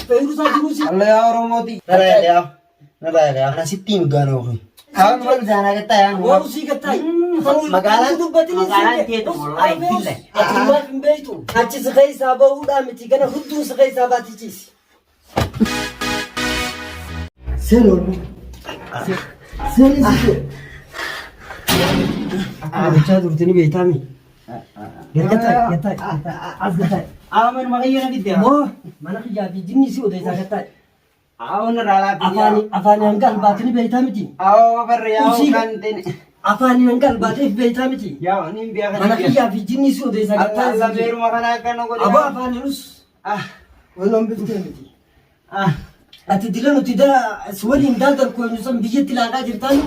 فيروس هاتروسي الله يا رموتي نرايا أنا 60 قالوا أخي أول ما زانا قطع يعني وروسي قطعي مقالات تيتو والله بالله أتما في بيتو هاتي سخي سابا ودا متي كنا هدو سخي سابا تيجيس سلو سلو أنا جادو تني بيتامي قطعي قطعي أمن مغيّر نديا مو ما نخجع في جني سو ده ساكتاي أو نرالا أفاني أنقل باتني بيتامتي أو بريا أو كنتين أفاني أنقل باتني بيتامتي يا نيم بيا ما نخجع في جني سو ده ساكتاي الله بير ما كنا كنا قول أبا أفاني روس ولهم بيتامتي أتدلنا تدا سوالي مدادر كوي نسم بيجي تلاقى جرتاني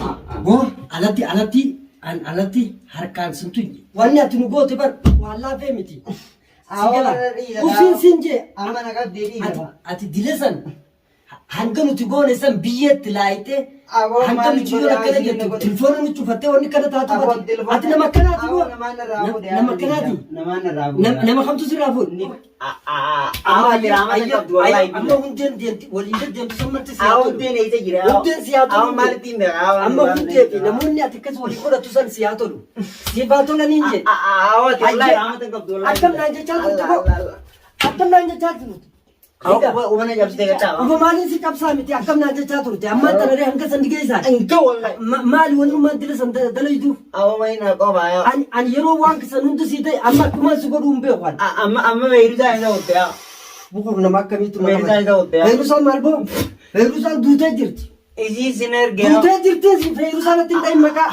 بو alatti harkaan suntuji wanni ati nu goote bar wallaa feemiti sigala usin sinje amana qabdi ati dilesan hanga nuti goone san biyyeetti laayite hanga nuti yoo akkana jettu tilfoona nu cufattee wanni kana taatu ati nama akkanaati boo nama akkanaati nama kamtu sirraa fuudh amma hundeen deemti waliin deemtu sammatti siyaatu amma hundee fi namoonni ati akkas walii godhatu san siyaatolu siifaa laniin je akkam naan jechaa turte boo akkam naan jechaa turte ومن جاب سيدك تعب وما مالي سي كبسة متي أكمل ناجي تاتورتي أما ترى ريحان كسر دقيسة إنك والله مالي ونو ما دلسا دليدو أو ما ينهقوا معايا أن يرو وان كسر نندو سيدي أما كمان سكرهم بيوان أما ما يرجع إذا وتيا بكرة نماك كميتو ما يرجع إذا وتيا فيروسان مالبو فيروسان دوتا جرتي إيجي سينر جيا دوتا جرتي فيروسان تندين مكا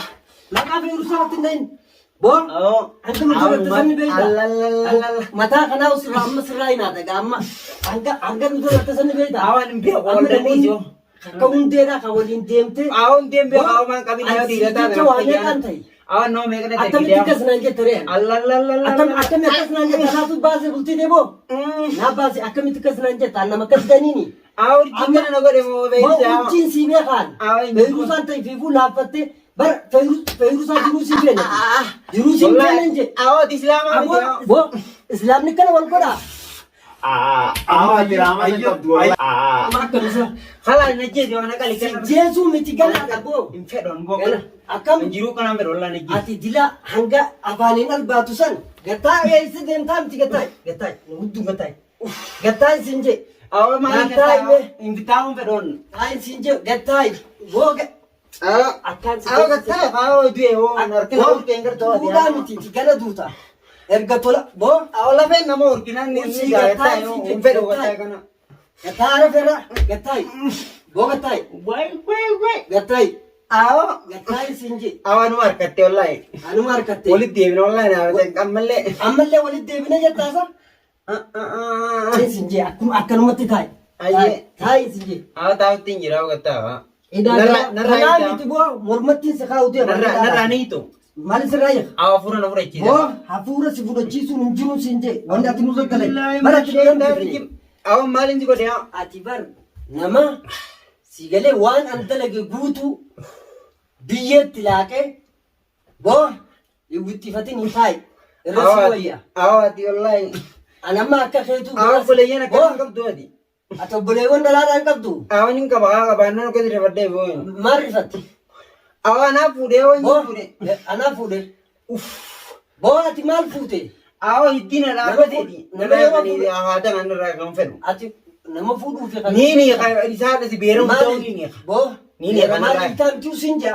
لكا فيروسان تندين بو أنت مجرد تسمي بيتا متى كنا وصل أما سراينا تجا أنت مجرد تسمي بيتا أوان بيا والله نيجو كون دينا كولين ديمتي أوان ديم بيا أوان كابين يا ديرة تانا أوان نو ميكنا تكيد أتم تكس نانجة تريه أتم تكس نانجة تنا تو بازي بولتي ديبو نا بازي أكم تكس نانجة تنا ما كس دانيني أور جينا نقول مو بيتا مو جين سيبيا خان فيروسان تي فيفو لافته بر فيروسان جروسي فينا جروسي فينا نجى أو الإسلام بو إسلام نكنا والكورا أو الدراما تقول ما كنسا خلاص نجى جوانا كالي كنا جيسو متيجانا تبو إنفرون بو أكم نجيرو كنا برولا نجى أتي دلا هنگا أفانين الباتوسان غتاي يسي دين تام غتاي نودو غتاي سنجي أو ما غتاي إنفتاهم فرون هاي سنجي غتاي بو أكان غتاي أو دوي هو نركنا هو كينغر تو دي بوغا متي تيجانا دوتا erga tola bo awla fe namor kinan ni gata yo umfero gata kana gatara fera gatai bo gatai wai gatai aw gatai sinji awan markatte wallahi anu markatte wali devin wallahi na amalle wali devin jetta sa sinji akkanumatti tai tai sinji aw tawtin jiraw gata ida narra bo mormatti se khawde narra ni to mal siraya aw fura na fura chi bo hafura si fudo chi sun jiru sinje wanda tinu so kale mara chi aw malin jigo dia atibar nama sigale wan antalage gutu biyet tilake bo yuti fatini fai rasuwaya aw ati wallahi anama akka khetu aw fuleyana kan kabdu adi ato bulewan dalala kabdu aw nin ka baga banana ko dire badde bo marifati awana fude woni fude ana fude bo ati mal fude aw hidina la bade ni hada nan ra kan fedu ati nama fudu fe kan ni risala si beru to ni bo ni kan ra tam tu sinja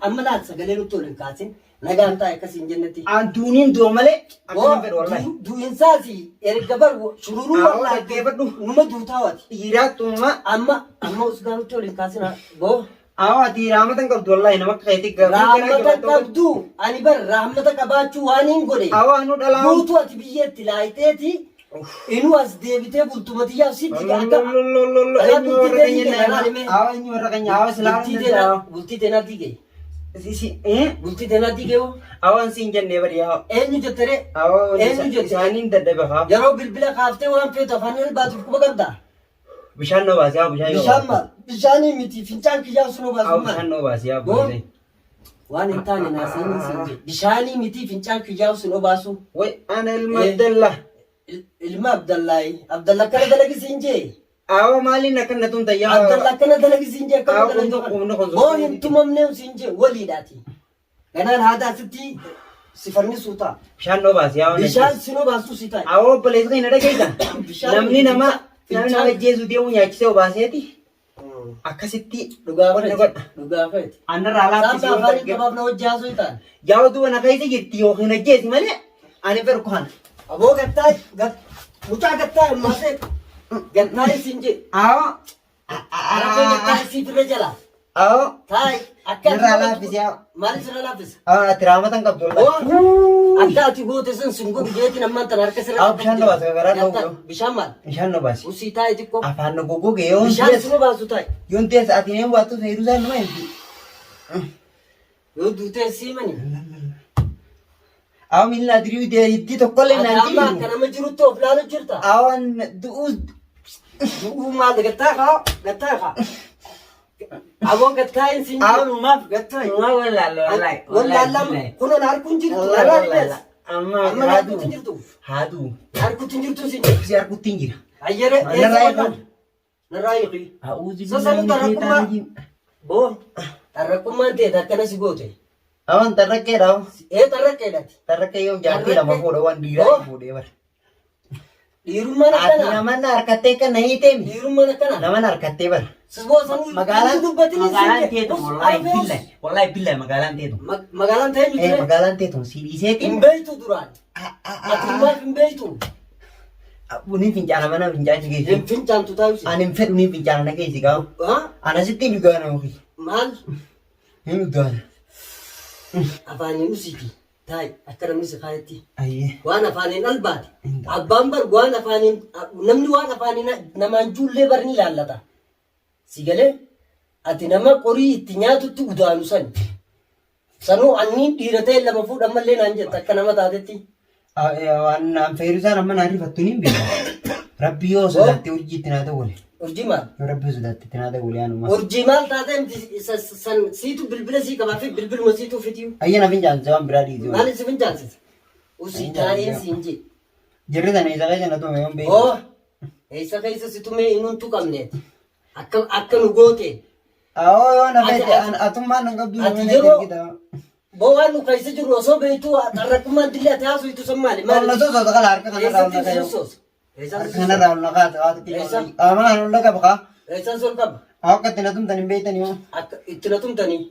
amma la sagale no tolen kasin naganta ka sinjennati an tunin do male akan fedu wallahi du insasi ergabar shururu wallahi ke badu numa dutawati ira tuma amma usganu tolen kasina bo awati rahmatan kabdu wallahi namak khayti rahmatan kabdu ani bar rahmatan kabachu wanin gode awanu dala butu ati biyetti laiteti inu as debite bultumati ya siti aga awanyu rakanya awas lawan bulti tena dige sisi bulti tena dige wo awan sinjan ne bari ya enyu jotere enyu jotere janin dadda ba yaro bilbila khafte wan fe to fanel batu ko bagda bishan no basi ya bishani miti fincan kiya suno basu ma bishan no basi ya bose wani tani na sini sinje bishani miti fincan kiya suno basu wai ana al madalla ilma Abdallah kana dalagis inje. Awo maalin akkana tun tayyaa. Abdallah kana dalagis inje Awo kana kun dalagis. kun kun. Boo hin tumamne sinje waliidhaati. Ganaan haadha sitti sifarni suuta. Bishaan noo baasi yaa. Bishaan sinoo baasu sitaa. Awo obboleessa keenya dhageessa. Namni nama jeesu deemu nyaachisee obaaseeti. Akkasitti dhugaa godha. Dhugaa feeti. Annarraa laaffisee Saaphaa afaan qabaaf na hojjaasu itaan. Jaawatu wana keessa jirti yookiin ajjeesi malee ani fedhu kana. Aboo gattaa mucaa gattaa maasee gattaa sinje. Awo. Arabee gattaa siifirra jala. Awo. Taay akka Narraa laaffisee awo. maaliif sirra laaffisa? Ati raamatan qabdu. Akka ati goote sun singuun jeetiin ammaan tan harka sirra. Awo bishaan nu baasa garaa dhawuu. Bishaan maal? Bishaan nu baasi. Usii taa'e xiqqoo. Afaan nu gogoge yoo Bishaan sinoo baasu taa'e. yoon teessa ati nee waatu fayyaduu isaan nama hin Yoo duutee siimani. awo miila adirii itti tokkollee Ati naan amma akka nama jirutti of laalu jirta. awan du'uus Du'uu maal gattaa kaa? Gattaa kaa? Aboo gattaa hin sinje. awumaaf Gattaa. uumaa wallaalu Wallaallam kunuun harkuun jirtu. Dhalaa dhiyees. Amma harkuutti haaduu jirtu. haaduu Harkuutti jirtu sinje. si harkutti hin jira Ayyere Narraa eegan. narraa eegi. a'uuzi Sasanu tarraqumaa. Boo tarraqumaan ta'e akkana si goote. awan tarrakkeedha Tarraqqeedhaati. tarrakkee yoo jaartii lama fuudha waan dhiiraa fuudhee bara Dhiirummaan ati akkana. naman harkattee kan na hiiteemi Dhiirummaan akkana. naman harkattee bara Sisboo sanuu magaalaan dubbatini magaalaan teetu wallahi billahi magaalaan teetu Magaalaan ta'e miti. magaalaan teetu si dhiiseetiin Hin beeytu duraan. Ati maaf hin beeytu? Ni fincaana mana fincaana Hin geessi. fincaantu taa'usi. Ani hin fedhu ni fincaana na geessi gaafa. Ana sitti hin dhugaana ofii. Maal? Hin dhugaana. Afaaniin usiiti. Taa'i akka namni si kaayetti. Ayyee. Waan afaaniin albaate. Abbaan bar waan afaaniin namni waan afaaniin namaan juullee bar ni laallata. Si galee ati nama qorii itti nyaatutti udaanu sani. Sanuu anniin dhiira ta'e lama fuudhan mallee naan jetta akka nama taatetti. Waan an fayyadusaan amma naa rifattu ni beeka. Rabbi yoo sodaatte urjii itti naa ta'u wale. Urjii maal? Yoo rabbi sodaatte itti naa ta'u wale anuma. Urjii maal taatee siitu bilbila sii qabaa fi bilbiluma siituu fitiyu. Ayya na fincaansa waan biraa dhiisi. Maal si finjaansisa? Usii taa'ee siin jee. Jirri sana isa keessa na tume yoon beeku. Oo! Eessa keessa si tumee inni tu qabneeti. Akka nu goote. Awoo yoo na fedhe atummaan na qabdu Ati na yeroo fedhe. boo waan nu keessa jirru osoo beektu tarraqumaan dillee ati haasuu itu san maali? Onna soosoo kala harka kanarraa ol Eessatti naqaa. soos? Eessatti soos? Kanarraa ol naqaa ta'aa. Amaan ol naqaa bakaa. Eessatti sol qaba? Akka itti na tumtan hin beektanii moo? Akka itti na tumtanii.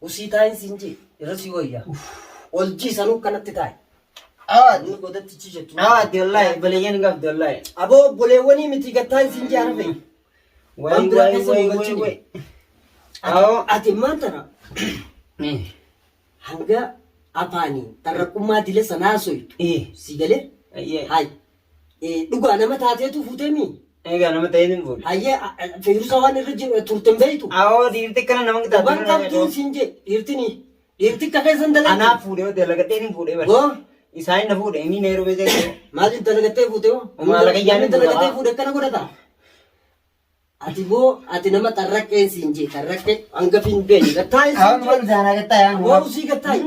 Usii taa'in siin jee. Irra si wayyaa. Ol jiisanuu kanatti taa'e. Inni godatti ciishattu. Ati wallahi baleeyyan hin qabdu wallahi. Aboo obboleewwanii miti gattaan siin jee harfe. Way. Ati maan tana hanga afaanii tarraqumaa dile sanaa soytu. Si galee? Hayi. Dhugaa nama taateetu fuuteemi. Egaa nama ta'ee hin fuudhe. Hayyee feerusa waan irra jiru turten beeytu. Awoo dhiirti kana nama gitaa. Waan qabduun siin jee dhiirtini. Dhiirti akka keessan dalagaa. Anaaf fuudhee yoo dalagattee hin fuudhee bara. Boo Isaan na fuudhe inni na yeroo beekee. maaliif dalagattee fuute hoo? Maalaqa ijaan dalagattee fuudhe akkana godhata. Ati boo ati nama tarraqqeen siin jee tarraqqee hanga fin beeni gattaayi siin Awwan waan zaanaa gattaa yaa Waa usii gattaayi.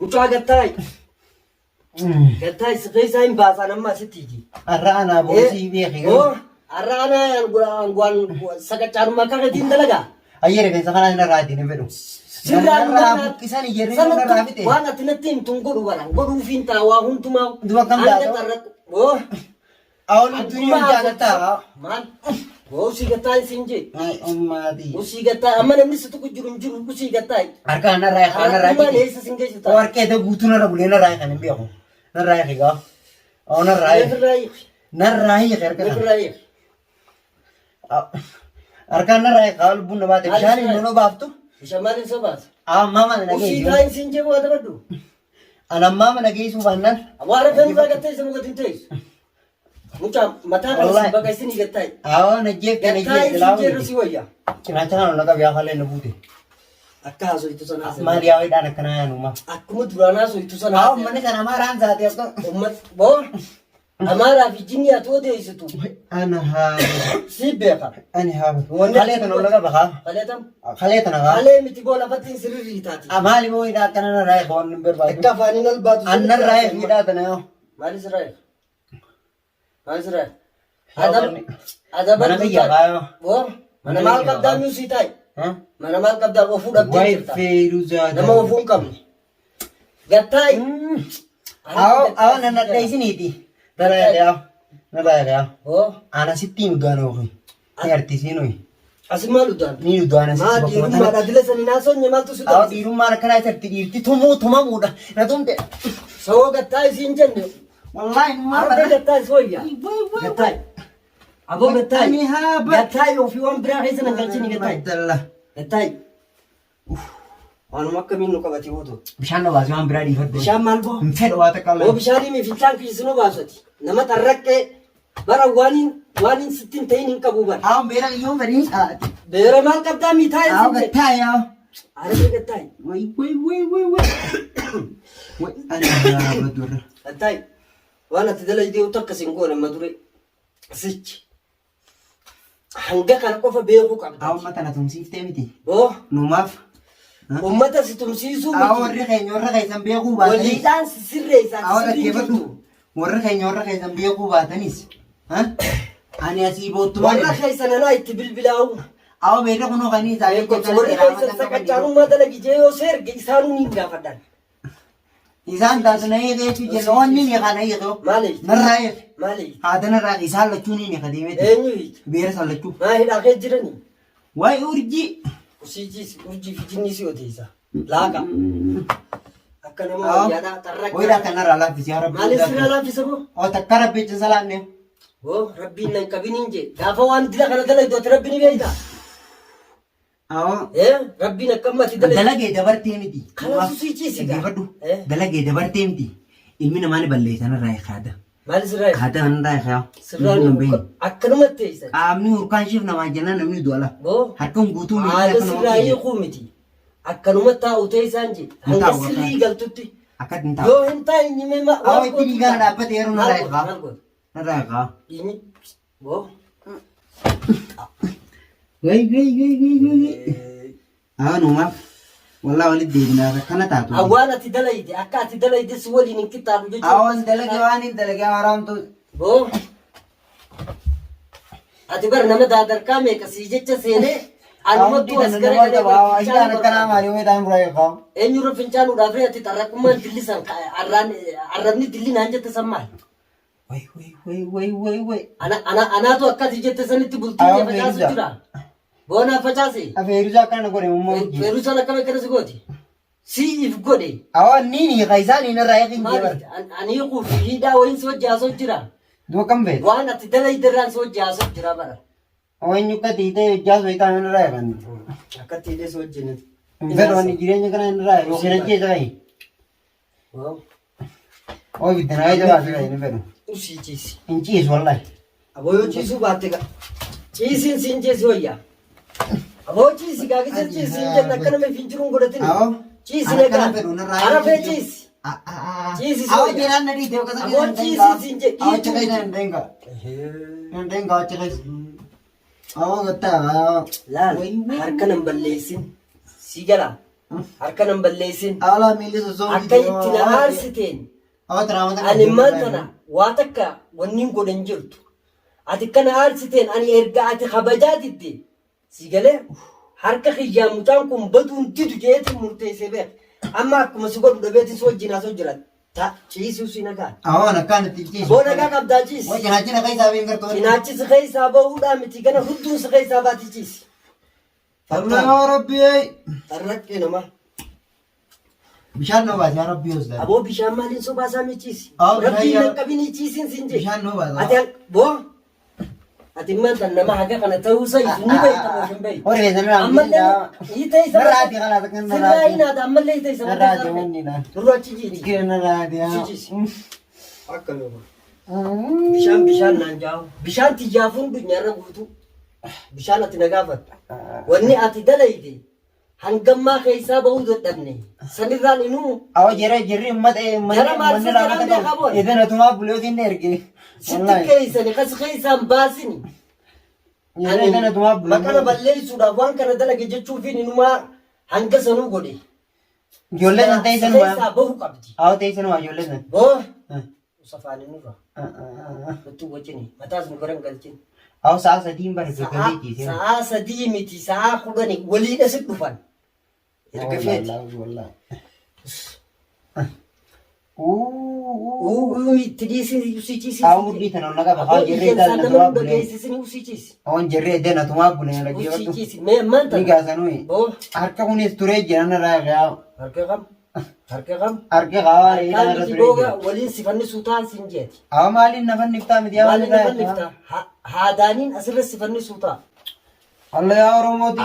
Mucaa gattaayi. Gattaayi keessaa hin baasaan amma asitti iji. Har'a anaa boosii beekee. Oo har'a anaa waan sagachaanuma akka gatiin dalagaa. Ayyere keessa kanaa hin irraa ittiin hin fedhu. Sirraan buqqisan iyyerri nama irraa fite. waan ati natti himtuun godhu bara godhuufiin ta'a waa hundumaa. Duba kam taatoo? Oo Awwan ittiin yoo jaalattaa. maal? Oo usii gattaayi siin jee. Ummaatii. Usii gattaayi amma namni si tokko jiru hin jiru usii gattaayi. Harka narraa kanarraa Har'ummaan jite. eessa siin geessu Oo ta'a? harka eessa guutuu narra bulee narraa kan hin beeku. Narraa eegaa. Oo narraa eegaa. Ofirraa hiiki. Narraa eegaa harka kana. Ofirraa hiiki. Harkaan narraa eegaa lubbuun na baate bishaan hin nunoo baaftu. Bishaan maaliin soo baasa? Ammaa mana Usii nageessu. taayin siin jee waa dabadhu. Anammaa mana geessuu baannaan. Waara kan irraa gattee isa muka tinteessu. Mucaa mataa kana si bakka isin gattaayi. Awwan ajjeef kan Gattaayi ajjeef siin jeerra ilaalu. si wayya. Cinaacha kana laga biyaa haala inni buute. Akka haasoftu sanaa sana. Maal yaa wayiidhaan akkanaa yaanuma. Akkuma duraan haasoftu sanaa Awwan manni sana amaaraan taate akka. Ummat boo amaaraa fi jinni ati odeessitu. Ana haa. Si beeka. Ani haa. Kalee tana laga bahaa. Kaleetam. Kalee tana haa. Kalee miti boo lafatti hin sirrii taati. Maali moo hidhaa akkana narraa eegaa waan hin barbaadu. Akka afaaniin ol baatu. Annarraa eegaa hidhaa tana yoo. Maali sirraa eega? Asra. Ada Mana kaya kayo? Wo, mana mal kabda music tay. Mana mal kabda wo fuda Wai bit. Feruza. Nama wo fun kam. Gatay. Aw nanatay siniti. Naraya. Wo, Ana sitim gano ko. Arti sinoy. asmalu dan. Ni udana Ma di rumah ada dilesan naso nyemal tu Aw sudah. di rumah kana sarti dirti tuma muda. Na tumte. So gatay sinjen. Wallahi Apa gatay soya? Gatay. Abo gatay. Ani haba. Gatay lo fi wan bra hezan galchini gatay. Madalla. Gatay. Anu makka minnu qabati wodo. Bishaan no baasii waan biraa dhiifadde. Bishaan maal boo? Hin fedhu waa takka Oo bishaanii mi filtaan kiisinu baasoti. Nama tarraqqee bara waanin sittin ta'in hin qabu bara. Aw beera yoon fedhiin haati. Beera maal qabdaa miitaa Aw isin gattaa yaa. Arabee gattaay. Wai. Wai ani yaa badurra. Gattaay. Waan ati dalaydee takka sin goone madure. Sichi. Hanga kana qofa beekuu qabda. Aw mata na tumsiiftee miti. Oo. Numaaf. Ummata si tumsiisuu Aw warri keessan beekuu baatanis. waliidhaan sirreessaa Aw sirrii dhaggeeffadhu. jirtu. Warri keessan beekuu baatanis. Ani asii boottu Warra keessan anaa itti bilbilaa'u. Aw beera kunoo kanii isaanii Warri keessan sakachaanummaa dalagijee yoo seerge isaanuu ni gaafadhan. Isaan taatu na eegee jenna wanni ni kana eegoo. Maaliif? Narraa eege. Maaliif? Haadha narraa isaan lachuu ni ka deemee. Eenyu hiitu? Beera isaan lachuu. Maa hidhaa kee jiranii? Waa'ee urjii. Urjii fi jinni si odeessa. Laaqa. Akka nama wayyaadhaa tarraqqaa. Wayidhaa kanarraa laaffisi yaa rabbi. Maaliif sirraa laaffisa boo? Oo takka rabbi cisa laannee. Boo rabbiin nan qabiniin jee. Gaafa waan dila kana dalaydu ati rabbi ni beeyta. Awoo. Rabbiin akkamatti dalaydu. Dalagee dabartee miti. Kana susiichiisi gaa. Dhaggeeffadhu. Dalagee dabartee miti. Ilmi namaa ni balleessan irraa eegaadha. Maali sirraa eega? Haadha irraa eegaa. Sirraa akkanumatti eessa. Qaamni urkaan shiif namaa jennaan namni du'ala. Boo. Harkaan guutuu Haala sirraa hiikuu miti. Akkanumatti taa'u ta'e isaan jee. Hanga sirrii galtutti. Akka hin taa'u. Yoo hin taa'e nyimee ma. Awoo itti dhiigaa dhaabbate yeroo narraa eegaa. Maal godhe? Narraa eegaa. Dhiini. Boo. Wai. Numaaf. Wallaa walitti deebinaa akkana taatu. Awwaan ati dalayde akka ati dalayde si waliin hin qixxaatu jechuudha. Awoon dalage waan hin dalage waraamtu. Boo. Ati bar nama daadarkaa meeqa sii jecha seenee anumattuu as gara Isaan akkanaa maali wayii ta'an bira eegaa. eenyurra fincaanuudhaaf ati xarraqummaan dillisan arrabni dilli naan jette san maal? Wai. Anaatu akkati jette sanitti bultii facaasu jira. Boonaa facaase. Afeeruusaa akkana godhe ummoo hojii. Feerusaan akkam akkana si gooti? Siif godhe. Awoon ni hiika isaan hin irraa eegin jeebar. Ani hiikuu fi hidhaa wayiin si wajji haasoo jira. Duu kam beeku. Waan ati dalayderraan si wajji haasoo jira bara. Awoon nyukka tiitee hojjaa soo hiikaan hin irraa eegan. Akka tiidee si wajjin. Fedhoonni jireenya kana hin irraa eegan. Yookiin ajjeesa kayi. Oo biddana kayi jabaatu kayi hin fedhu. Usii ciisi. Hin ciisu wallahi. Aboo yoo ciisuu baatte gaa. Ciisiin siin ciisi wayyaa. Aboo ciisi gaa gisa ciisi hin jenna akka nama hin jiruun godhatin. Ciisi egaa. Arafee ciisi. Ciisi si Awoo wayyaa. jiraan na dhiite yookaan Aboo ciisi siin jedhi. Awoo achi keessa hin deenga. Hin deenga achi keessa. Awoo gattaa. Laal harka nan balleessin. Si jala. Harka nan balleessin. Ala miilli sosoo. Akka itti na aarsiteen. Awoo tiraamata. Ani maantana waa takka wanni godhan jirtu. Ati kana aarsiteen ani erga ati kabajaatitti. Si galee harka kiyyaa mucaan kun baduun didu jeetiin murteessee beek. Amma akkuma si godhu dhabeetis wajjin haasoo jira. Ciisuu si nagaa. Awoo nakkaan itti ciisu. Boo nagaa qabdaa ciisi. Waa cinaachina keessaa beekan gartoonni. Cinaachi si keessaa bahuudhaa miti gana hunduu si keessaa baati ciisi. Yaa Rabbi. Tarraqqee namaa. Bishaan noo baase yaa Rabbi hoos Aboo bishaan maaliin sobaasaa michiisi? Bishaan Rabbiin yaa- nan qabinii ciisiin sin jee. Bishaan noo baase. Ati boo. Ati maanta nama haga kana ta'uusaa isu ni beekta moo hin beektu? Horii keessan irraa Ammallee hiita isa narraati kalaas akka sirraa narraati. hinaata ammallee hiita isa Narraati wanni na. Nurra achi jiiti. Ikira narraati yaa. Ciisi. Akka nama. Bishaan naan jaa'u. Bishaan tiyyaafuun dunyaarra guutuu. Bishaan ati na gaafatta. Wanni ati dalayde hangammaa keessaa bahuu dadhabne. Sanirraan inuu Awoo jirri ummata Jara maal isa jedhamee ta'u. qabu? Idan atumaa bulootiin erge. sitti keessani kas keessaan baasini. Idan atumaa Maqana balleessuudhaaf waan kana dalage jechuufiin inumaa hanga sanuu godhe. Ijoollee san ta'e san Keessaa bahu qabdi. Awoo ta'e san waa ijoollee san. Boo Safaanii nurra. Nutti wajjini. Mataas nu garan galchin. Aw sa'a sadiin barbaadanii jiise. Sa'a sadii miti sa'a kudhanii waliidha si dhufan. Erga feeti. Wallahi. Itti dhiisii usichiisi. Aw mudhii tan onna qaba. Haa jirree dhala na tumaa bulee. Dhageessisni usichiisi. Awan jirree dhala na tumaa bulee na dhaggeeffatu. Usichiisi. Mee manta. Ni gaasanuu. Boo. Harka kunis turee jiran irraa gaa. Harka kam. Harka kam. Harka qawaa dheeraa irra Harkaan turee jira. waliin sifanni suutaan sin jeeti. Awa maaliin nafan niftaa miti yaa Maaliin walirraa. nafan niftaa? Haadaaniin asirra sifanni suutaa. Allah yaa Oromooti.